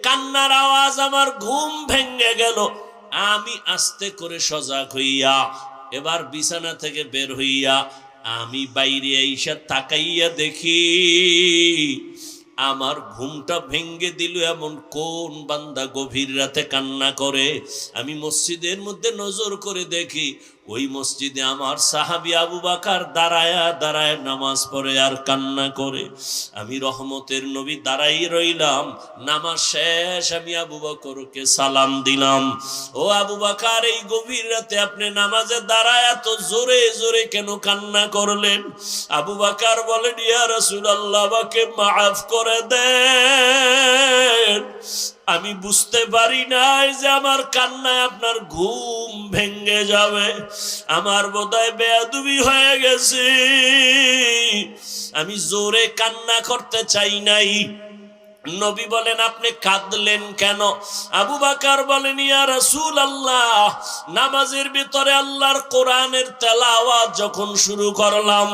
কান্নার আওয়াজ, আমার ঘুম ভেঙে গেল। আমি আস্তে করে সজাগ হইয়া এবার বিছানা থেকে বের হইয়া আমি বাইরে আইসা তাকাইয়া দেখি আমার ঘুমটা ভেঙ্গে দিল এমন কোন বান্দা গভীর রাতে কান্না করে। আমি মসজিদের মধ্যে নজর করে দেখি ওই মসজিদে আমার সাহাবী আবু বকর দাঁড়ায়া দাঁড়ায় নামাজ পড়ে আর কান্না করে। আমি রহমতের নবী দাঁড়াই রইলাম। নামাজ শেষ, আমি আবু বকরকে সালাম দিলাম, ও আবু বকর, এই গভীর রাতে আপনি নামাজে দাঁড়ায় এত জোরে জোরে কেন কান্না করলেন? আবু বকর বলেন, ইয়া রাসূলুল্লাহ, আমাকে মাফ করে দেন, আমি বুঝতে পারি নাই যে আমার কান্নায় আপনার ঘুম ভেঙে যাবে, আমার বোধহয় বেয়াদবি হয়ে গেছে, আমি জোরে কান্না করতে চাই নাই। নবী বলেন, আপনি কাঁদলেন কেন? আবু বকর বলেন, ইয়া রাসূলুল্লাহ, নামাজের ভিতরে আল্লাহর কোরআনের তেলাওয়াত যখন শুরু করলাম,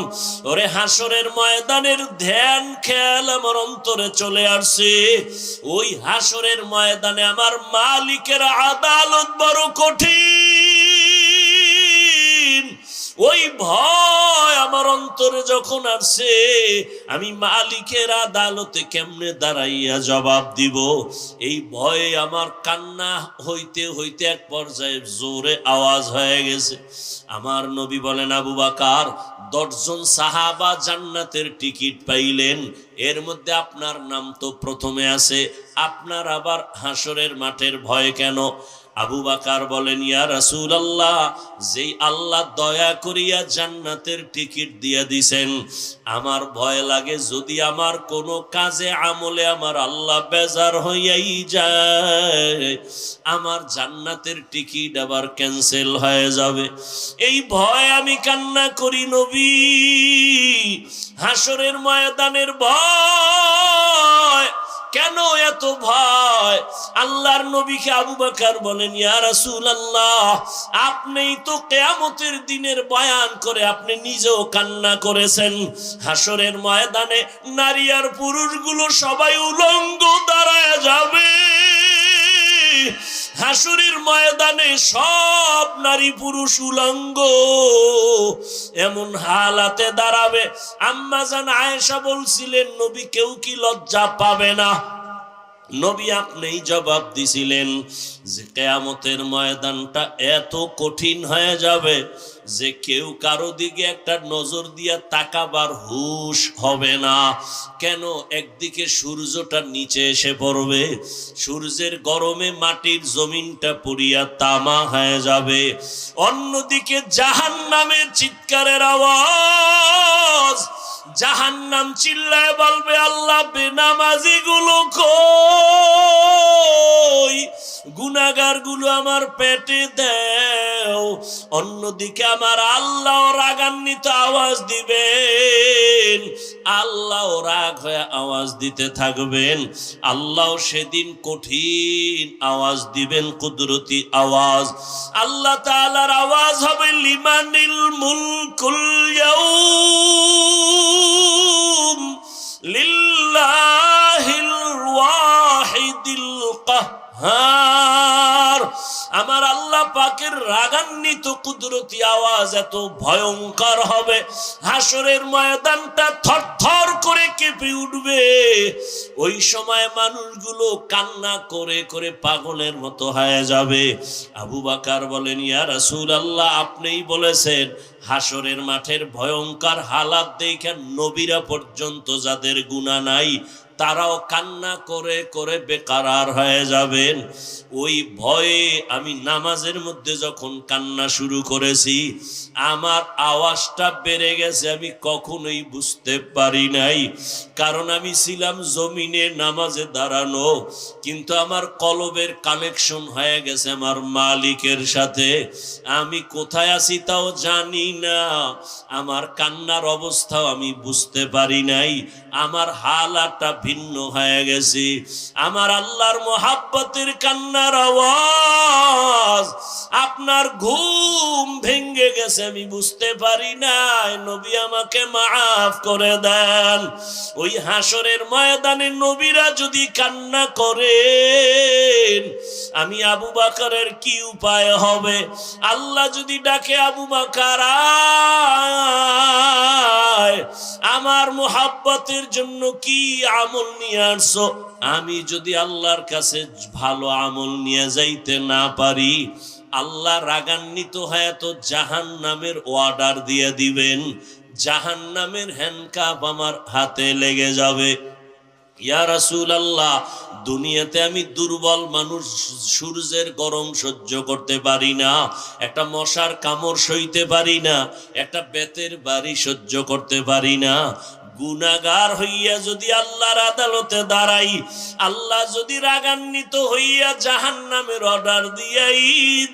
ওরে হাসরের ময়দানের ধ্যান খেয়াল আমার অন্তরে চলে আসছে। ওই হাসরের ময়দানে আমার মালিকের আদালত বড় কঠিন। ওই ভয় আমার অন্তরে যখন আসছে, আমি মালিকের আদালতে কেমনে দাঁড়াইয়া জবাব দিব, এই ভয়ে আমার কান্না হইতে হইতে এক পর্যায়ে জোরে আওয়াজ হয়ে গেছে। আমার নবী বলেন, আবু বকর, 10 জন সাহাবা জান্নাতের টিকিট পাইলেন, এর মধ্যে আপনার নাম তো প্রথমে আছে, আপনার আবার হাসরের মাঠের ভয় কেন? আবু বকর বলেন, ইয়া রাসূলুল্লাহ, যেই আল্লাহ দয়া করিয়া জান্নাতের টিকিট দিয়ে দিছেন, আমার ভয় লাগে যদি আমার কোনো কাজে আমলে আমার আল্লাহ বেজার হইয়াই যায়, আমার জান্নাতের টিকিট আবার ক্যান্সেল হয়ে যাবে। এই ভয় আমি কান্না করি নবী, হাসরের ময়দানের ভয়। কেন এত ভয়? আল্লাহর নবীকে আবু বকর বলেন, ইয়া রাসূলুল্লাহ, আপনিই তো কিয়ামতের দিনের বয়ান করে আপনি নিজেও কান্না করেছেন। হাসরের ময়দানে নারী আর পুরুষগুলো সবাই উলঙ্গ দাঁড়ায় যাবে। হাসরের ময়দানে সব নারী পুরুষ উলঙ্গ এমন হালাতে দাঁড়াবে। আম্মা জান আয়েশা বলছিলেন, নবী কেউ কি লজ্জা পাবে না? নবী আপনিই জবাব দিছিলেন যে কিয়ামতের ময়দানটা এত কঠিন হয়ে যাবে যে কেউ কারো দিকে একটা নজর দিয়া তাকাবার হুঁশ হবে না। কেন? একদিকে সূর্যটা নিচে এসে পড়বে, সূর্যের গরমে মাটির জমিনটা পুড়িয়া তামা হয়ে যাবে, অন্যদিকে জাহান্নামের চিৎকারের আওয়াজ, জাহান্নাম চিল্লায় বলবে, আল্লাহ বেনামাজি গুলো কই, গুনাহগার গুলো আমার পেটে দাও। অন্যদিকে আমার আল্লাহ রাগান্বিত আওয়াজ দিবেন, আল্লাহ রাগ হয়ে আওয়াজ দিতে থাকবেন। আল্লাহ সেদিন কঠিন আওয়াজ দিবেন, কুদরতি আওয়াজ। আল্লাহ তাআলার আওয়াজ হবে, লিমানিল মুলকুল ইয়াউম লিল্লাহিল ওয়াহিদিল কাহ্হার। আমার আল্লাহ পাকের রাগান্বিত কুদরতি আওয়াজ এত ভয়ঙ্কর হবে, হাসরের ময়দানটা থরথর করে কেঁপে উঠবে। ওই সময় মানুষগুলো কান্না করে করে পাগলের মতো হয়ে যাবে। আবু বকর বলেন, ইয়া রাসূলুল্লাহ, আপনিই বলেছেন হাসরের মাঠের ভয়ঙ্কর হালাত দেখে নবীরা পর্যন্ত যাদের গুনাহ নাই তারাও কান্না করে করে বেকারার হয়ে যাবেন। ওই ভয়ে আমি নামাজের মধ্যে যখন কান্না শুরু করেছি, আমার আওয়াজটা বেড়ে গেছে, আমি কখনোই বুঝতে পারি নাই। কারণ আমি ছিলাম জমিনে নামাজে দাঁড়ানো, কিন্তু আমার কলবের কানেকশন হয়ে গেছে আমার মালিকের সাথে। আমি কোথায় আছি তাও জানি না, আমার কান্নার অবস্থাও আমি বুঝতে পারি নাই, আমার হালাতটা ভিন্ন হয়ে গেছি। আমার আল্লাহর মোহাব্বতের কান্নার আওয়াজ, আপনার ঘুম ভেঙে গেছে আমি বুঝতে পারি নাই, নবী আমাকে মাফ করে দেন। ওই হাসরের ময়দানে নবীরা যদি কান্না করেন, আমি আবু বকরের কি উপায় হবে? আল্লাহ যদি ডাকে আবু বকর আয়, আমার মোহাব্বতের জন্য কি আমল নিয়ে আসছো? আমি যদি আল্লাহর কাছে ভালো আমল নিয়ে যাইতে না পারি, আল্লাহ রাগান্বিত হয়ে তো জাহান্নামের অর্ডার দিয়ে দিবেন, জাহান্নামের হ্যান্ডকাপ আমার হাতে লেগে যাবে। ইয়া রাসূলুল্লাহ, দুনিয়াতে আমি দুর্বল মানুষ, সূর্যের গরম সহ্য করতে পারি না, একটা মশার কামড় সইতে পারি না, একটা বেতের বাড়ি সহ্য করতে পারি না। গুনাহগার হইয়া যদি আল্লাহর আদালতে দাঁড়াই, আল্লাহ যদি রাগান্বিত হইয়া জাহান্নামের অর্ডার দিয়াই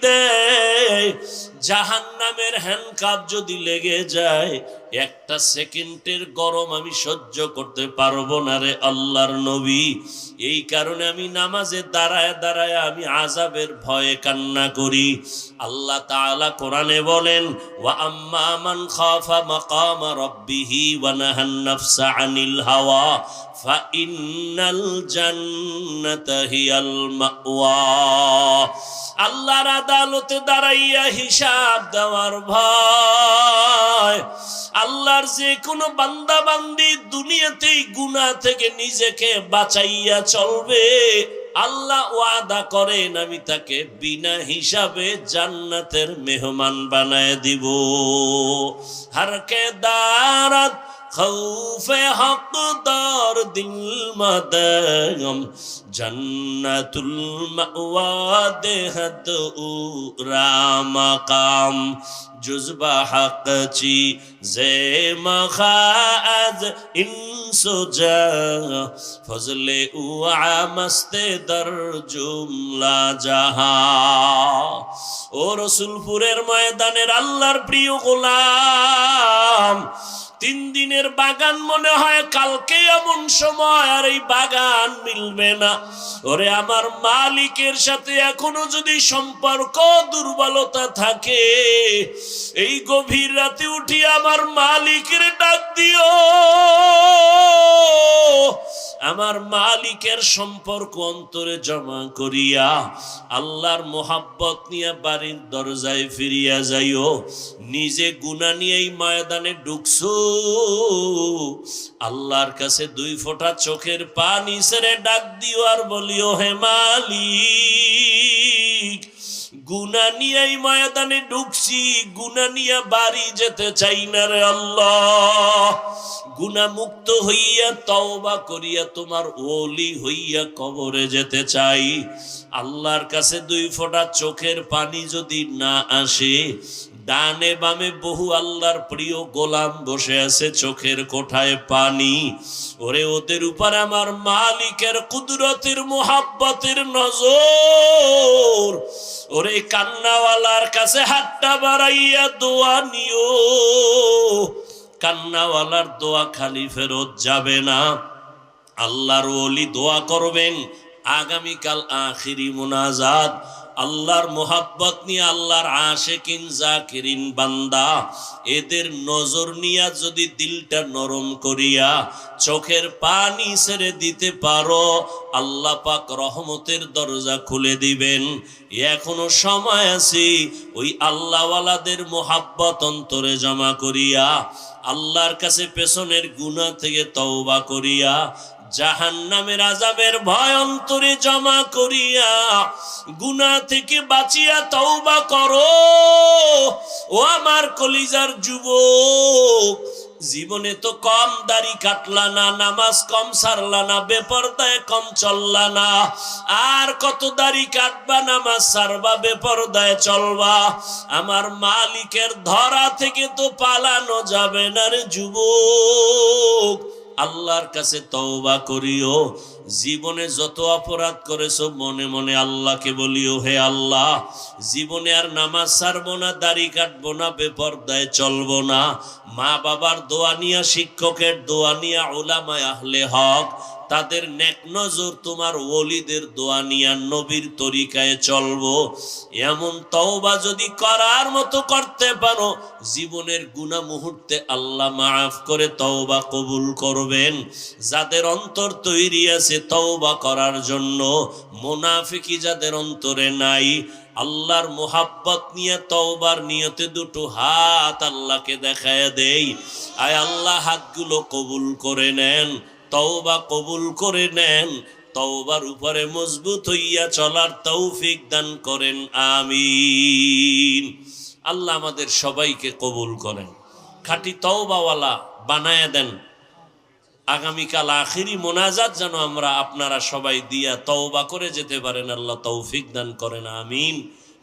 দেয়, জাহান্নামের হ্যান্ডকাপ যদি লেগে যায়, একটা সেকেন্ডের গরম আমি সহ্য করতে পারবো না রে আল্লাহর নবী। এই কারণে আমি নামাজে দাঁড়ায় দাঁড়ায় আমি আযাবের ভয়ে কান্না করি। আল্লাহ তাআলা কোরআনে বলেন, ওয়া আম্মা মান খাফা মাকামা রাব্বিহি ওয়া নাহান নাফসা আনিল হাওয়া ফাইন্নাল জান্নাতা হিয়াল মাওয়া। আল্লাহর আদালতে দাঁড়াইয়া হিসাব দেওয়ার ভয়। আল্লাহর যে কোনো বান্দা বান্দি দুনিয়াতেই গুনাহ থেকে নিজেকে বাঁচাইয়া চলবে, আল্লাহ ওয়াদা করেন আমি তাকে বিনা হিসাবে জান্নাতের মেহমান বানায় দিব। হারকে দারাত খৌফে হকদার দিল মাদাম জন্নাতুল মাওয়া দেহত উরা মাকাম জুজবা হকচি জে মখাজ ইনসুজা ফজলে উআ মস্তে দর জুমলা জাহা। ও রসুলপুরের ময়দানের আল্লাহর প্রিয় গোলাম, 3 দিনের বাগান মনে হয় কালকে এমন সময় আর এই বাগান মিলবে না। ওরে আমার মালিকের সাথে এখনো যদি সম্পর্ক দুর্বলতা থাকে, এই গভীর রাতে উঠি আমার মালিকের ডাক দিও। আমার মালিকের সম্পর্ক অন্তরে জমা করিয়া আল্লাহর মোহাব্বত নিয়ে বাড়ির দরজায় ফিরিয়া যাইও। নিজে গুনাহ নিয়ে এই ময়দানে ঢুকছো, আল্লাহর কাছে 2 ফোঁটা চোখের পানি ছেড়ে ডাক দিও আর বলিও, হে মালিক, গুনাহ নিয়ে এই ময়দানে ঢুকছি, গুনাহ নিয়ে বাড়ি যেতে চাই না রে আল্লাহ। গুনাহ মুক্ত হইয়া তওবা করিয়া তোমার ওলি হইয়া কবরে যেতে চাই। আল্লাহর কাছে 2 ফোঁটা চোখের পানি যদি না আসে, ডানে বামে বহু আল্লাহর প্রিয় গোলাম বসে আছে চোখের কোঠায় পানি। ওরে ওদের উপর আমার মালিকের কুদরতের মোহাব্বতের নজর। ওরে কান্নাওয়ালার কাছে হাতটা বাড়াইয়া দোয়া নিও। কান্নাওয়ালার দোয়া খালি ফেরত যাবে না। আল্লাহর ওলি দোয়া করবেন। আগামীকাল আখিরি মুনাজাত, আল্লাহর মোহাব্বত নিয়ে আল্লাহর আশিকিন জাকিরিন বান্দা, এদের নজর নিয়া যদি দিলটা নরম করিয়া চোখের পানি ছেড়ে দিতে পারো, আল্লাহ পাক রহমতের দরজা খুলে দিবেন। এখনো সময় আছে। ওই আল্লাহওয়ালাদের মোহাব্বত অন্তরে জমা করিয়া আল্লাহর কাছে পেছনের গুনাহ থেকে তওবা করিয়া জাহান্নামের আযাবের ভয় অন্তরে জমা করিয়া গুনাহ থেকে বাঁচিয়া তওবা করো। ও আমার কলিজার যুবক, জীবনে তো কম দাড়ি কাটলা না, নামাজ কম সারলা না, বেপরদায় কম চললা না, আর কত দাড়ি কাটবা, নামাজ সারবা, বেপরদায় চলবা। আমার মালিকের ধরা থেকে তো পালানো যাবে না রে যুবক। আল্লাহর কাছে তওবা করিও। জীবনে যত অপরাধ করেছো মনে মনে আল্লাহকে বলিও, হে আল্লাহ, জীবনে আর নামাজ ছাড়বো না, দাড়ি কাটবো না, বেপরদায় চলবো না। মা বাবার দোয়া নিয়া, শিক্ষকের দোয়া নিয়া, উলামায়ে আহলে হক তাদের নেক নজর তোমার ওলিদের দোয়া নিয়া নবীর তরিকায় চলবো, এমন তওবা যদি করার মতো করতে পারো, জীবনের গুনাহ মুহূর্তে আল্লাহ মাফ করে তওবা কবুল করবেন। যাদের অন্তর তৈরি আছে তওবা করার জন্য, মুনাফিকি যাদের অন্তরে নাই, আল্লাহর মোহাব্বত নিয়ে তওবার নিয়তে দুটো হাত আল্লাহকে দেখায় দেই, আয় আল্লাহ হাতগুলো কবুল করে নেন, তওবা কবুল করে নেন, তওবার উপরে মজবুত হইয়া চলার তৌফিক দান করেন, আমিন। আল্লাহ আমাদের সবাইকে কবুল করেন, খাঁটি তওবাওয়ালা বানায় দেন। আগামীকাল আখিরি মোনাজাত যেন আমরা আপনারা সবাই দিয়া তওবা করে যেতে পারেন, আল্লাহ তৌফিক দান করেন, আমিন।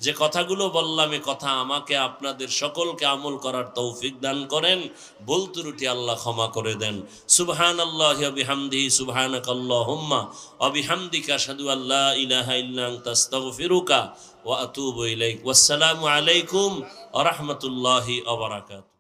যে কথাগুলো বললাম এ কথা আমাকে আপনাদের সকলকে আমল করার তৌফিক দান করেন, ভুল ত্রুটি আল্লাহ ক্ষমা করে দেন। সুবহানাল্লাহি ওয়া বিহামদিহি, সুবহানাকাল্লাহুম্মা ওয়া বিহামদিকা, আশহাদু আল্লা ইলাহা ইল্লা আনতা, আস্তাগফিরুকা ওয়া আতুবু ইলাইক। ওয়াসসালামু আলাইকুম ওয়া রাহমাতুল্লাহি ওয়া বারাকাতুহু।